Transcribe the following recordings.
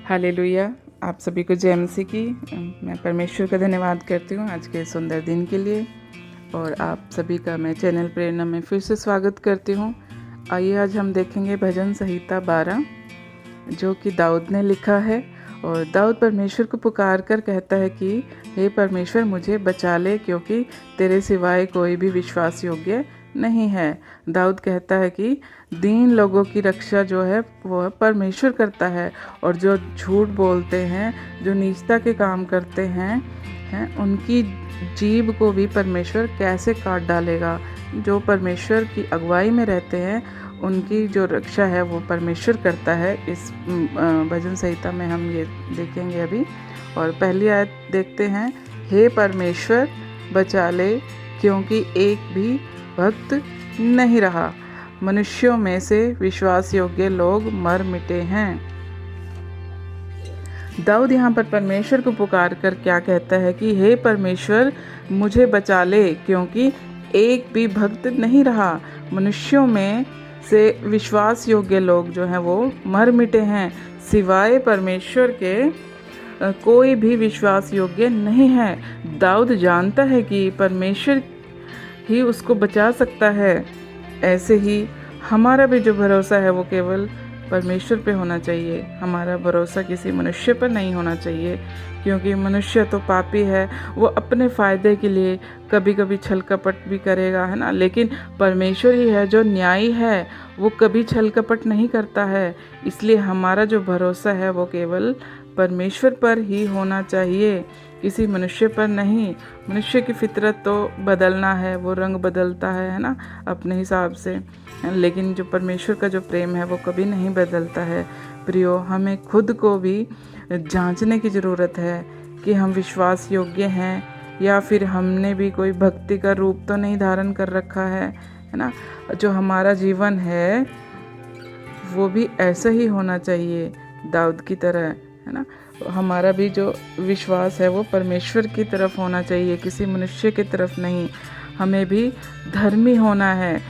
Hallelujah. आप सभी को जय मसीह की। मैं परमेश्वर का धन्यवाद करती हूँ आज के सुंदर दिन के लिए, और आप सभी का मैं चैनल प्रेरणा में फिर से स्वागत करती हूँ। आइए आज हम देखेंगे भजन संहिता 12 जो कि दाऊद ने लिखा है। और दाऊद परमेश्वर को पुकार कर कहता है कि हे परमेश्वर मुझे बचा ले, क्योंकि तेरे सिवाय कोई भी विश्वास योग्य नहीं है। दाऊद कहता है कि दीन लोगों की रक्षा जो है वो परमेश्वर करता है, और जो झूठ बोलते हैं, जो नीचता के काम करते हैं उनकी जीभ को भी परमेश्वर कैसे काट डालेगा। जो परमेश्वर की अगुवाई में रहते हैं उनकी जो रक्षा है वो परमेश्वर करता है। इस भजन संहिता में हम ये देखेंगे अभी। और पहली आयत देखते हैं, हे परमेश्वर बचा ले, क्योंकि एक भी भक्त नहीं रहा। मनुष्यों में से विश्वास योग्य लोग मर मिटे हैं। दाऊद यहाँ पर परमेश्वर को पुकार कर क्या कहता है कि हे परमेश्वर मुझे बचा ले, क्योंकि एक भी भक्त नहीं रहा। मनुष्यों में से विश्वास योग्य लोग जो हैं वो मर मिटे हैं। सिवाय परमेश्वर के कोई भी विश्वास योग्य नहीं है। दाऊद जानता है कि परमेश्वर ही उसको बचा सकता है। ऐसे ही हमारा भी जो भरोसा है वो केवल परमेश्वर पे होना चाहिए। हमारा भरोसा किसी मनुष्य पर नहीं होना चाहिए, क्योंकि मनुष्य तो पापी है। वो अपने फ़ायदे के लिए कभी कभी छल कपट भी करेगा, है ना। लेकिन परमेश्वर ही है जो न्यायी है, वो कभी छल कपट नहीं करता है। इसलिए हमारा जो भरोसा है वो केवल परमेश्वर पर ही होना चाहिए, किसी मनुष्य पर नहीं। मनुष्य की फितरत तो बदलना है, वो रंग बदलता है ना, अपने हिसाब से। लेकिन जो परमेश्वर का जो प्रेम है वो कभी नहीं बदलता है। प्रियो, हमें खुद को भी जांचने की ज़रूरत है कि हम विश्वास योग्य हैं, या फिर हमने भी कोई भक्ति का रूप तो नहीं धारण कर रखा है ना। जो हमारा जीवन है वो भी ऐसा ही होना चाहिए दाऊद की तरह, है ना। हमारा भी जो विश्वास है वो परमेश्वर की तरफ होना चाहिए, किसी मनुष्य की तरफ नहीं। हमें भी धर्मी होना है,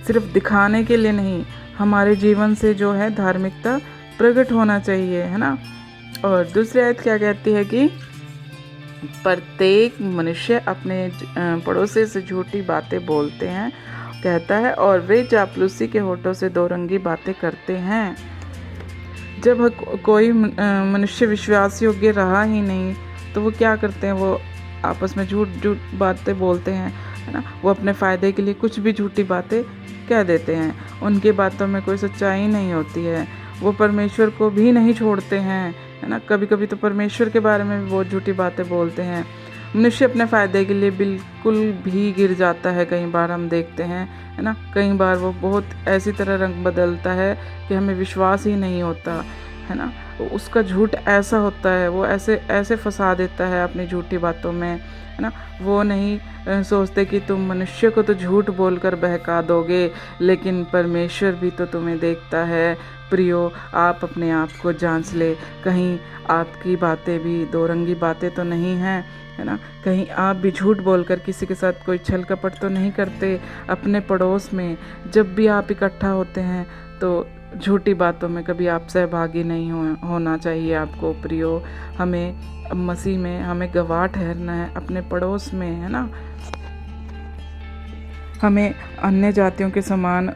सिर्फ दिखाने के लिए नहीं। हमारे जीवन से जो है धार्मिकता प्रकट होना चाहिए, है ना। और दूसरी आयत क्या कहती है कि प्रत्येक मनुष्य अपने पड़ोसी से झूठी बातें बोलते हैं, कहता है, और वे चापलूसी के होठों से दो रंगी बातें करते हैं। जब कोई मनुष्य विश्वास योग्य रहा ही नहीं तो वो क्या करते हैं, वो आपस में झूठ बातें बोलते हैं, है ना। वो अपने फ़ायदे के लिए कुछ भी झूठी बातें कह देते हैं। उनकी बातों में कोई सच्चाई नहीं होती है। वो परमेश्वर को भी नहीं छोड़ते हैं, है ना। कभी कभी तो परमेश्वर के बारे में भी बहुत झूठी बातें बोलते हैं। मनुष्य अपने फ़ायदे के लिए बिल्कुल भी गिर जाता है। कई बार हम देखते हैं, है ना, कई बार वो बहुत ऐसी तरह रंग बदलता है कि हमें विश्वास ही नहीं होता, है ना। उसका झूठ ऐसा होता है, वो ऐसे फंसा देता है अपनी झूठी बातों में, है ना। वो नहीं सोचते कि तुम मनुष्य को तो झूठ बोलकर बहका दोगे, लेकिन परमेश्वर भी तो तुम्हें देखता है। प्रियो, आप अपने आप को जांच ले, कहीं आपकी बातें भी दो रंगी बातें तो नहीं हैं, है ना। कहीं आप भी झूठ बोलकर किसी के साथ कोई छल कपट तो नहीं करते। अपने पड़ोस में जब भी आप इकट्ठा होते हैं तो झूठी बातों में कभी आप सहभागी नहीं होना चाहिए आपको। प्रियो, हमें मसीह में हमें गवाह ठहरना है अपने पड़ोस में, है ना। हमें अन्य जातियों के समान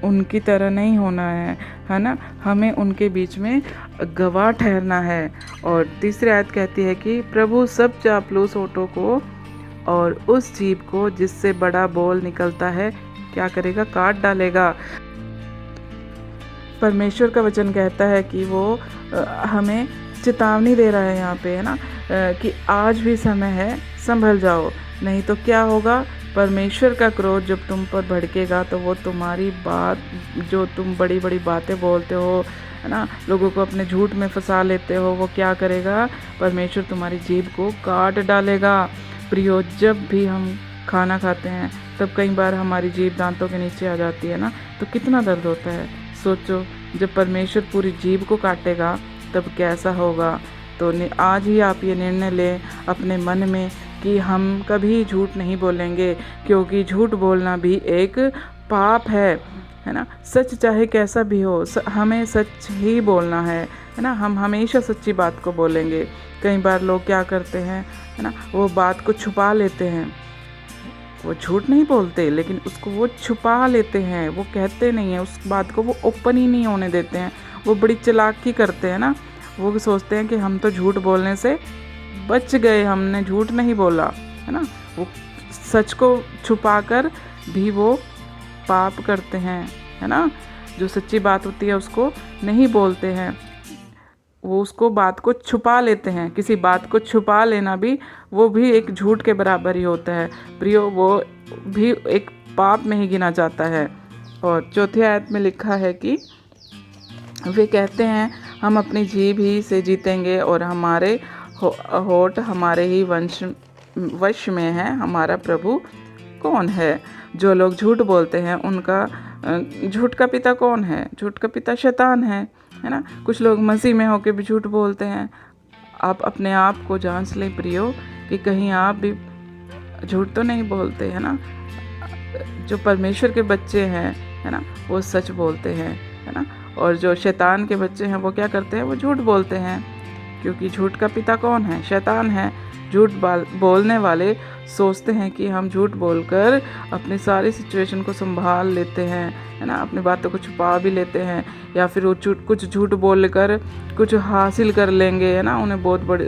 उनकी तरह नहीं होना है ना। हमें उनके बीच में गवाह ठहरना है। और तीसरी आयत कहती है कि प्रभु सब चापलूस होठों को और उस जीभ को जिससे बड़ा बोल निकलता है क्या करेगा, काट डालेगा। परमेश्वर का वचन कहता है कि वो हमें चेतावनी दे रहा है यहाँ पे, है ना, कि आज भी समय है, संभल जाओ, नहीं तो क्या होगा। परमेश्वर का क्रोध जब तुम पर भड़केगा तो वो तुम्हारी बात, जो तुम बड़ी बड़ी बातें बोलते हो, है ना, लोगों को अपने झूठ में फंसा लेते हो, वो क्या करेगा, परमेश्वर तुम्हारी जीभ को काट डालेगा। प्रियो, जब भी हम खाना खाते हैं तब कई बार हमारी जीभ दांतों के नीचे आ जाती है ना, तो कितना दर्द होता है। सोचो, जब परमेश्वर पूरी जीभ को काटेगा तब कैसा होगा। तो आज ही आप ये निर्णय लें अपने मन में कि हम कभी झूठ नहीं बोलेंगे, क्योंकि झूठ बोलना भी एक पाप है है ना। सच चाहे कैसा भी हो, हमें सच ही बोलना है ना। हम हमेशा सच्ची बात को बोलेंगे। कई बार लोग क्या करते हैं, है ना, वो बात को छुपा लेते हैं। वो झूठ नहीं बोलते, लेकिन उसको वो छुपा लेते हैं, वो कहते नहीं हैं, उस बात को वो ओपन ही नहीं होने देते हैं। वो बड़ी चालाकी करते हैं ना। वो सोचते हैं कि हम तो झूठ बोलने से बच गए, हमने झूठ नहीं बोला, है ना। वो सच को छुपाकर भी वो पाप करते हैं, है ना। जो सच्ची बात होती है उसको नहीं बोलते हैं, वो उसको बात को छुपा लेते हैं। किसी बात को छुपा लेना भी, वो भी एक झूठ के बराबर ही होता है प्रियो, वो भी एक पाप में ही गिना जाता है। और चौथी आयत में लिखा है कि वे कहते हैं हम अपनी जीभ ही से जीतेंगे और हमारे होठ हमारे ही वश में है, हमारा प्रभु कौन है। जो लोग झूठ बोलते हैं उनका झूठ का पिता कौन है? झूठ का पिता शैतान है ना। कुछ लोग मसीह में होकर भी झूठ बोलते हैं। आप अपने आप को जांच लें प्रियो कि कहीं आप भी झूठ तो नहीं बोलते, है ना। जो परमेश्वर के बच्चे हैं, है ना, वो सच बोलते हैं, है ना। और जो शैतान के बच्चे हैं वो क्या करते हैं? वो झूठ बोलते हैं, क्योंकि झूठ का पिता कौन है? शैतान है। झूठ बोलने वाले सोचते हैं कि हम झूठ बोलकर अपनी सारी सिचुएशन को संभाल लेते हैं, है ना। अपनी बातों को छुपा भी लेते हैं, या फिर वो कुछ झूठ बोलकर कुछ हासिल कर लेंगे, है ना। उन्हें बहुत बड़ी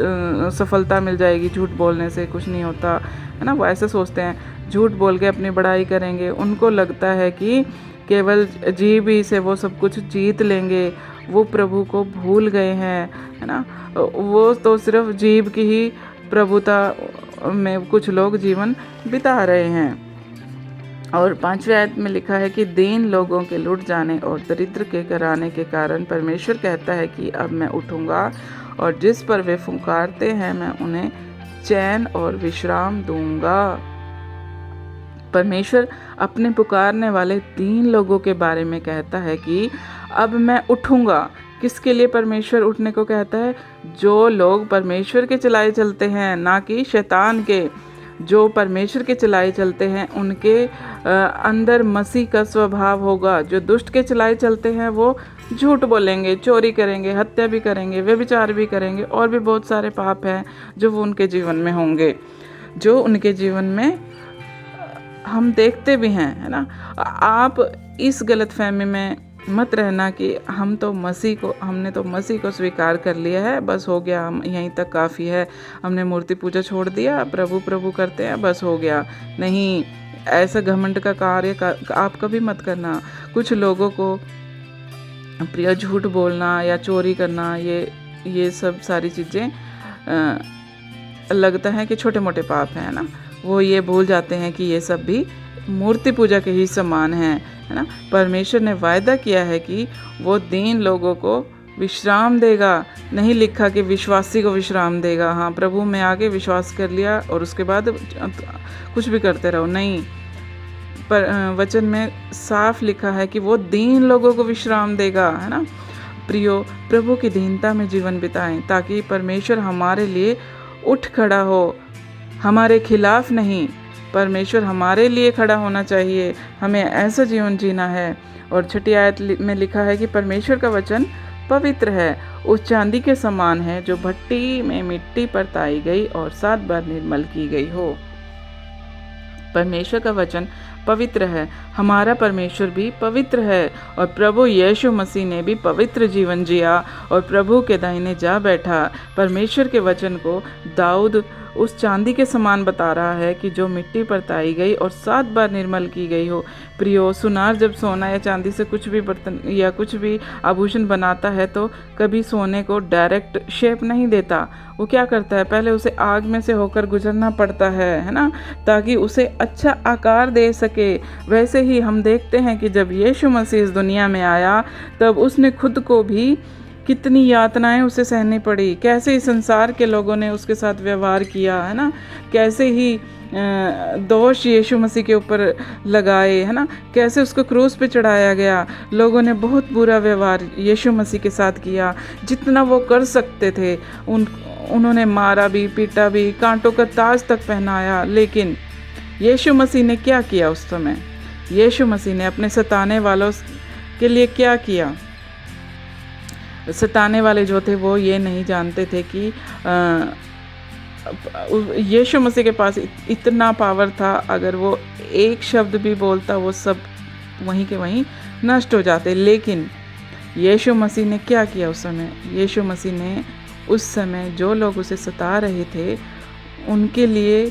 सफलता मिल जाएगी, झूठ बोलने से कुछ नहीं होता, है ना। वो ऐसे सोचते हैं, झूठ बोल के अपनी बड़ाई करेंगे। उनको लगता है कि केवल जीभ ही से वो सब कुछ जीत लेंगे। वो प्रभु को भूल गए हैं, है ना। वो तो सिर्फ जीभ की ही प्रभुता में कुछ लोग जीवन बिता रहे हैं। और 5वें आयत में लिखा है कि दीन लोगों के लुट जाने और दरिद्र के कराने के कारण परमेश्वर कहता है कि अब मैं उठूंगा और जिस पर वे फुकारते हैं मैं उन्हें चैन और विश्राम दूंगा। परमेश्वर अपने पुकारने वाले दीन लोगों के बारे में कहता है कि अब मैं उठूंगा। किसके लिए परमेश्वर उठने को कहता है? जो लोग परमेश्वर के चलाए चलते हैं, ना कि शैतान के। जो परमेश्वर के चलाए चलते हैं उनके अंदर मसीह का स्वभाव होगा। जो दुष्ट के चलाए चलते हैं वो झूठ बोलेंगे, चोरी करेंगे, हत्या भी करेंगे, व्यभिचार भी करेंगे, और भी बहुत सारे पाप हैं जो वो उनके जीवन में होंगे, जो उनके जीवन में हम देखते भी हैं, है ना। आप इस गलतफहमी में मत रहना कि हमने तो मसीह को स्वीकार कर लिया है, बस हो गया, हम यहीं तक काफ़ी है, हमने मूर्ति पूजा छोड़ दिया, प्रभु प्रभु करते हैं, बस हो गया। नहीं, ऐसा घमंड का कार्य आप कभी मत करना। कुछ लोगों को प्रिय झूठ बोलना या चोरी करना, ये सब सारी चीज़ें लगता है कि छोटे मोटे पाप हैं ना। वो ये भूल जाते हैं कि ये सब भी मूर्ति पूजा के ही समान है ना। परमेश्वर ने वायदा किया है कि वो दीन लोगों को विश्राम देगा। नहीं लिखा कि विश्वासी को विश्राम देगा। हाँ, प्रभु में आके विश्वास कर लिया और उसके बाद कुछ भी करते रहो, नहीं। पर वचन में साफ लिखा है कि वो दीन लोगों को विश्राम देगा, है ना। प्रियो, प्रभु की दीनता में जीवन बिताएं ताकि परमेश्वर हमारे लिए उठ खड़ा हो, हमारे खिलाफ नहीं। परमेश्वर हमारे लिए खड़ा होना चाहिए, हमें ऐसा जीवन जीना है। और 6ठी आयत में लिखा है कि परमेश्वर का वचन पवित्र है, उस चांदी के समान है जो भट्टी में मिट्टी पर ताई गई और 7 बार निर्मल की गई हो। परमेश्वर का वचन पवित्र है, हमारा परमेश्वर भी पवित्र है। और प्रभु यीशु मसीह ने भी पवित्र जीवन जिया और प्रभु के दाहिने जा बैठा। परमेश्वर के वचन को दाऊद उस चांदी के समान बता रहा है कि जो मिट्टी पर ताई गई और 7 बार निर्मल की गई हो। प्रियो, सुनार जब सोना या चांदी से कुछ भी बर्तन या कुछ भी आभूषण बनाता है तो कभी सोने को डायरेक्ट शेप नहीं देता। वो क्या करता है? पहले उसे आग में से होकर गुजरना पड़ता है ना, ताकि उसे अच्छा आकार दे सके। वैसे ही हम देखते हैं कि जब यीशु मसीह इस दुनिया में आया तब उसने खुद को भी कितनी यातनाएं उसे सहनी पड़ी। कैसे इस संसार के लोगों ने उसके साथ व्यवहार किया, है ना। कैसे ही दोष यीशु मसीह के ऊपर लगाए, है ना। कैसे उसको क्रूस पे चढ़ाया गया। लोगों ने बहुत बुरा व्यवहार यीशु मसीह के साथ किया। जितना वो कर सकते थे उन्होंने मारा भी, पीटा भी, कांटों का ताज तक पहनाया। लेकिन यीशु मसीह ने क्या किया उस समय? यीशु मसीह ने अपने सताने वालों के लिए क्या किया। सताने वाले जो थे वो ये नहीं जानते थे कि यीशु मसीह के पास इतना पावर था, अगर वो एक शब्द भी बोलता वो सब वहीं के वहीं नष्ट हो जाते। लेकिन यीशु मसीह ने क्या किया उस समय? यीशु मसीह ने उस समय जो लोग उसे सता रहे थे उनके लिए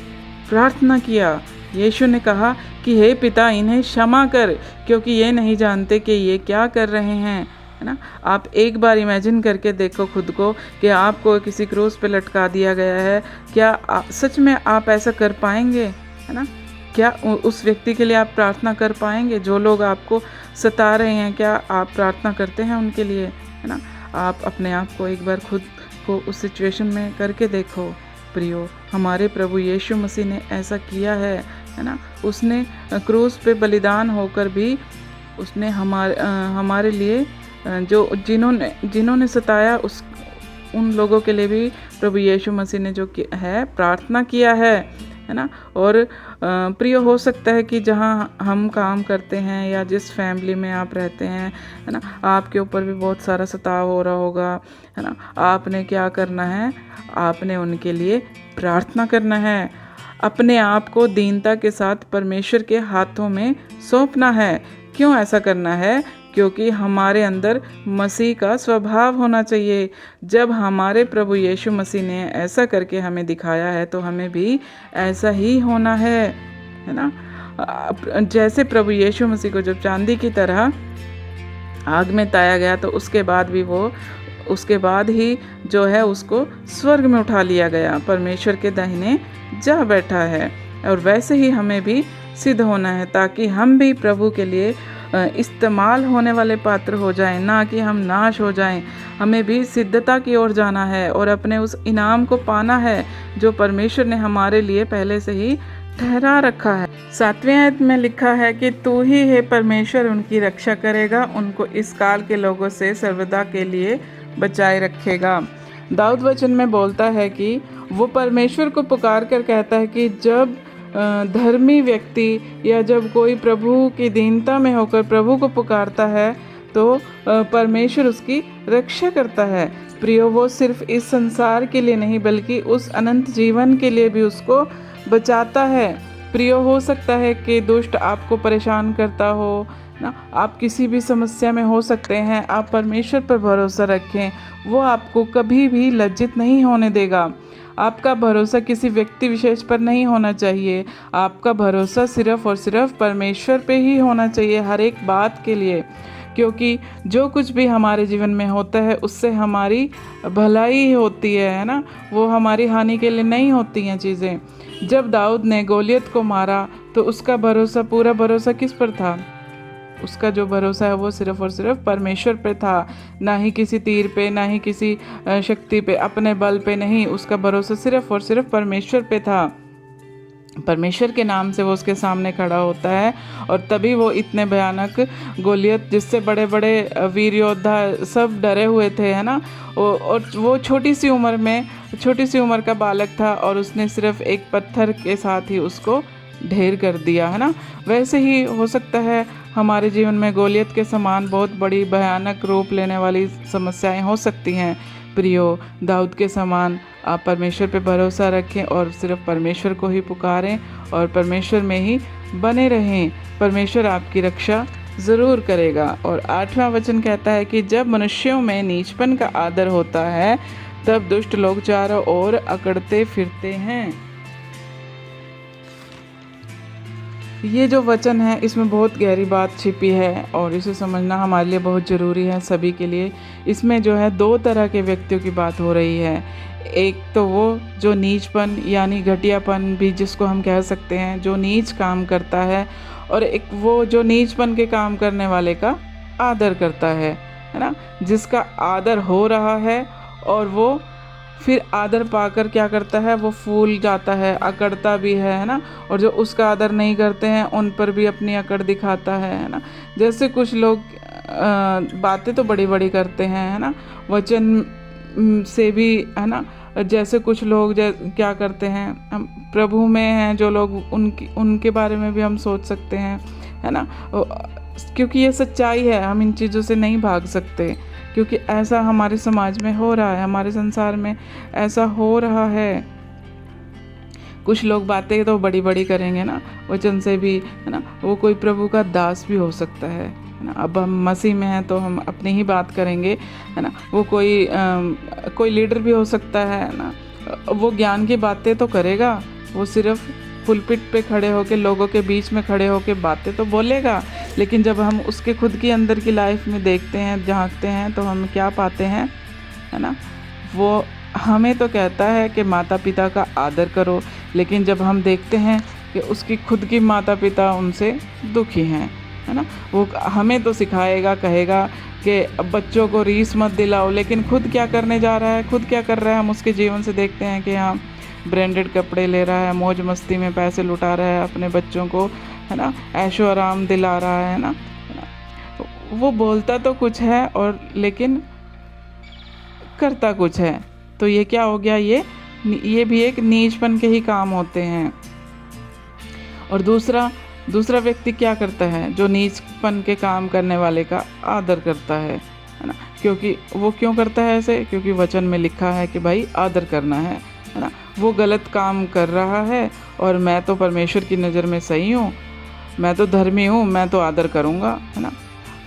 प्रार्थना किया। यीशु ने कहा कि हे पिता, इन्हें क्षमा कर, क्योंकि ये नहीं जानते कि ये क्या कर रहे हैं, है ना। आप एक बार इमेजिन करके देखो खुद को कि आपको किसी क्रूस पे लटका दिया गया है। क्या सच में आप ऐसा कर पाएंगे, है ना? क्या उस व्यक्ति के लिए आप प्रार्थना कर पाएंगे? जो लोग आपको सता रहे हैं, क्या आप प्रार्थना करते हैं उनके लिए, है ना? आप अपने आप को एक बार खुद को उस सिचुएशन में करके देखो। प्रियो, हमारे प्रभु यीशु मसीह ने ऐसा किया है ना। उसने क्रूस पे बलिदान होकर भी उसने हमारे लिए जो जिन्होंने सताया उन लोगों के लिए भी प्रभु यीशु मसीह ने जो है प्रार्थना किया है ना। और प्रिय, हो सकता है कि जहाँ हम काम करते हैं या जिस फैमिली में आप रहते हैं, है ना, आपके ऊपर भी बहुत सारा सताव हो रहा होगा, है ना। आपने क्या करना है? आपने उनके लिए प्रार्थना करना है। अपने आप को दीनता के साथ परमेश्वर के हाथों में सौंपना है। क्यों ऐसा करना है? क्योंकि हमारे अंदर मसीह का स्वभाव होना चाहिए। जब हमारे प्रभु यीशु मसीह ने ऐसा करके हमें दिखाया है तो हमें भी ऐसा ही होना है ना। जैसे प्रभु यीशु मसीह को जब चांदी की तरह आग में ताया गया तो उसके बाद ही जो है उसको स्वर्ग में उठा लिया गया, परमेश्वर के दाहिने जा बैठा है। और वैसे ही हमें भी सिद्ध होना है ताकि हम भी प्रभु के लिए इस्तेमाल होने वाले पात्र हो जाएं, ना कि हम नाश हो जाएं। हमें भी सिद्धता की ओर जाना है और अपने उस इनाम को पाना है जो परमेश्वर ने हमारे लिए पहले से ही ठहरा रखा है। 7वें आयत में लिखा है कि तू ही है परमेश्वर, उनकी रक्षा करेगा, उनको इस काल के लोगों से सर्वदा के लिए बचाए रखेगा। दाऊद वचन में बोलता है कि वो परमेश्वर को पुकार कर कहता है कि जब धर्मी व्यक्ति या जब कोई प्रभु की दीनता में होकर प्रभु को पुकारता है तो परमेश्वर उसकी रक्षा करता है। प्रियो, वो सिर्फ इस संसार के लिए नहीं बल्कि उस अनंत जीवन के लिए भी उसको बचाता है। प्रियो, हो सकता है कि दुष्ट आपको परेशान करता हो ना, आप किसी भी समस्या में हो सकते हैं। आप परमेश्वर पर भरोसा रखें, वो आपको कभी भी लज्जित नहीं होने देगा। आपका भरोसा किसी व्यक्ति विशेष पर नहीं होना चाहिए। आपका भरोसा सिर्फ और सिर्फ परमेश्वर पे ही होना चाहिए हर एक बात के लिए, क्योंकि जो कुछ भी हमारे जीवन में होता है उससे हमारी भलाई होती है ना। वो हमारी हानि के लिए नहीं होती हैं चीज़ें। जब दाऊद ने गोलियत को मारा तो उसका भरोसा, पूरा भरोसा किस पर था? उसका जो भरोसा है वो सिर्फ और सिर्फ परमेश्वर पे था, ना ही किसी तीर पे, ना ही किसी शक्ति पे, अपने बल पे नहीं। उसका भरोसा सिर्फ और सिर्फ परमेश्वर पे था। परमेश्वर के नाम से वो उसके सामने खड़ा होता है और तभी वो इतने भयानक गोलियत, जिससे बड़े बड़े वीर योद्धा सब डरे हुए थे, है ना। और वो छोटी सी उम्र का बालक था और उसने सिर्फ एक पत्थर के साथ ही उसको ढेर कर दिया, है ना। वैसे ही हो सकता है हमारे जीवन में गोलियत के समान बहुत बड़ी भयानक रूप लेने वाली समस्याएं हो सकती हैं। प्रियो, दाऊद के समान आप परमेश्वर पे भरोसा रखें और सिर्फ परमेश्वर को ही पुकारें और परमेश्वर में ही बने रहें। परमेश्वर आपकी रक्षा ज़रूर करेगा। और 8वां वचन कहता है कि जब मनुष्यों में नीचपन का आदर होता है तब दुष्ट लोग चारों ओर अकड़ते फिरते हैं। ये जो वचन है इसमें बहुत गहरी बात छिपी है और इसे समझना हमारे लिए बहुत ज़रूरी है, सभी के लिए। इसमें जो है 2 तरह के व्यक्तियों की बात हो रही है। एक तो वो जो नीचपन यानी घटियापन भी जिसको हम कह सकते हैं, जो नीच काम करता है, और एक वो जो नीचपन के काम करने वाले का आदर करता है ना, जिसका आदर हो रहा है और वो फिर आदर पाकर क्या करता है, वो फूल जाता है, अकड़ता भी है ना। और जो उसका आदर नहीं करते हैं उन पर भी अपनी अकड़ दिखाता है ना। जैसे कुछ लोग बातें तो बड़ी बड़ी करते हैं, है ना, वचन से भी, है ना। जैसे कुछ लोग क्या करते हैं, हम प्रभु में हैं जो लोग, उनके बारे में भी हम सोच सकते हैं। है ना। क्योंकि ये सच्चाई है, हम इन चीज़ों से नहीं भाग सकते, क्योंकि ऐसा हमारे समाज में हो रहा है, हमारे संसार में ऐसा हो रहा है। कुछ लोग बातें तो बड़ी बड़ी करेंगे ना वचन से भी, है ना, वो कोई प्रभु का दास भी हो सकता है ना। अब हम मसीह में हैं तो हम अपनी ही बात करेंगे, है ना। वो कोई लीडर भी हो सकता है ना, वो ज्ञान की बातें तो करेगा, वो सिर्फ पुलपिट पे खड़े होके, लोगों के बीच में खड़े होके बातें तो बोलेगा, लेकिन जब हम उसके खुद की अंदर की लाइफ में देखते हैं, झांकते हैं, तो हम क्या पाते हैं, है ना। वो हमें तो कहता है कि माता पिता का आदर करो, लेकिन जब हम देखते हैं कि उसकी खुद की माता पिता उनसे दुखी हैं, है ना, वो हमें तो सिखाएगा, कहेगा कि बच्चों को रीस मत दिलाओ, लेकिन खुद क्या करने जा रहा है, खुद क्या कर रहा है, हम उसके जीवन से देखते हैं कि हाँ ब्रांडेड कपड़े ले रहा है, मौज मस्ती में पैसे लुटा रहा है अपने बच्चों को, है ना, ऐशो आराम दिला रहा है ना। वो बोलता तो कुछ है और लेकिन करता कुछ है, तो ये क्या हो गया, ये भी एक नीचपन के ही काम होते हैं। और दूसरा व्यक्ति क्या करता है, जो नीचपन के काम करने वाले का आदर करता है ना। क्योंकि वो क्यों करता है ऐसे, क्योंकि वचन में लिखा है कि भाई आदर करना है ना। वो गलत काम कर रहा है और मैं तो परमेश्वर की नज़र में सही हूँ, मैं तो धर्मी हूँ, मैं तो आदर करूँगा, है ना।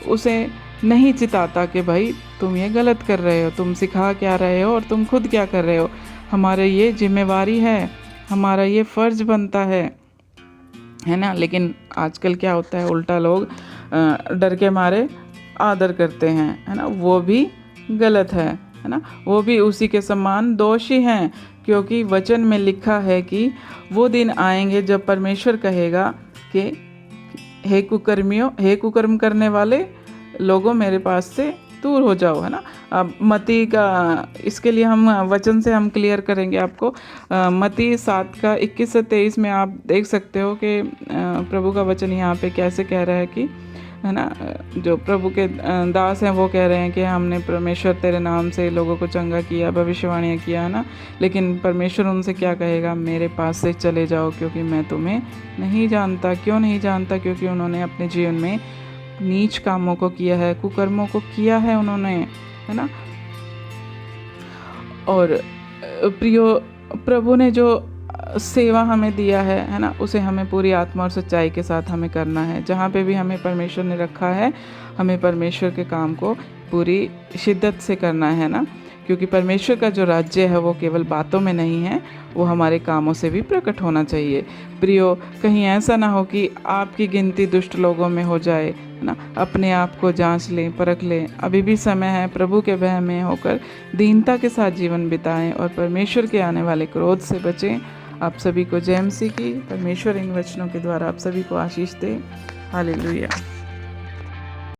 उसे नहीं चिताता कि भाई तुम ये गलत कर रहे हो, तुम सिखा क्या रहे हो और तुम खुद क्या कर रहे हो। हमारे ये जिम्मेवारी है, हमारा ये फ़र्ज़ बनता है ना। लेकिन आजकल क्या होता है, उल्टा लोग डर के मारे आदर करते हैं, है ना। वो भी गलत है ना। वो भी उसी के समान दोषी हैं, क्योंकि वचन में लिखा है कि वो दिन आएंगे जब परमेश्वर कहेगा कि हे कुकर्मियों, हे कुकर्म करने वाले लोगों, मेरे पास से दूर हो जाओ, है ना। अब मती का, इसके लिए हम वचन से हम क्लियर करेंगे आपको। मती 7 का 21 से 23 में आप देख सकते हो कि प्रभु का वचन यहाँ पे कैसे कह रहा है कि, है ना, जो प्रभु के दास हैं वो कह रहे हैं कि हमने परमेश्वर तेरे नाम से लोगों को चंगा किया, भविष्यवाणियाँ किया, है ना। लेकिन परमेश्वर उनसे क्या कहेगा, मेरे पास से चले जाओ, क्योंकि मैं तुम्हें नहीं जानता। क्यों नहीं जानता? क्योंकि उन्होंने अपने जीवन में नीच कामों को किया है, कुकर्मों को किया है उन्होंने, है ना। और प्रियो, प्रभु ने जो सेवा हमें दिया है ना, उसे हमें पूरी आत्मा और सच्चाई के साथ हमें करना है। जहाँ पे भी हमें परमेश्वर ने रखा है, हमें परमेश्वर के काम को पूरी शिद्दत से करना है ना। क्योंकि परमेश्वर का जो राज्य है वो केवल बातों में नहीं है, वो हमारे कामों से भी प्रकट होना चाहिए। प्रियो, कहीं ऐसा ना हो कि आपकी गिनती दुष्ट लोगों में हो जाए, है ना। अपने आप को जांच लें, परख लें, अभी भी समय है। प्रभु के भय में होकर दीनता के साथ जीवन बिताएं और परमेश्वर के आने वाले क्रोध से बचें। आप सभी को जय मसीह की। परमेश्वर इन वचनों के द्वारा आप सभी को आशीष दे। हालेलुया।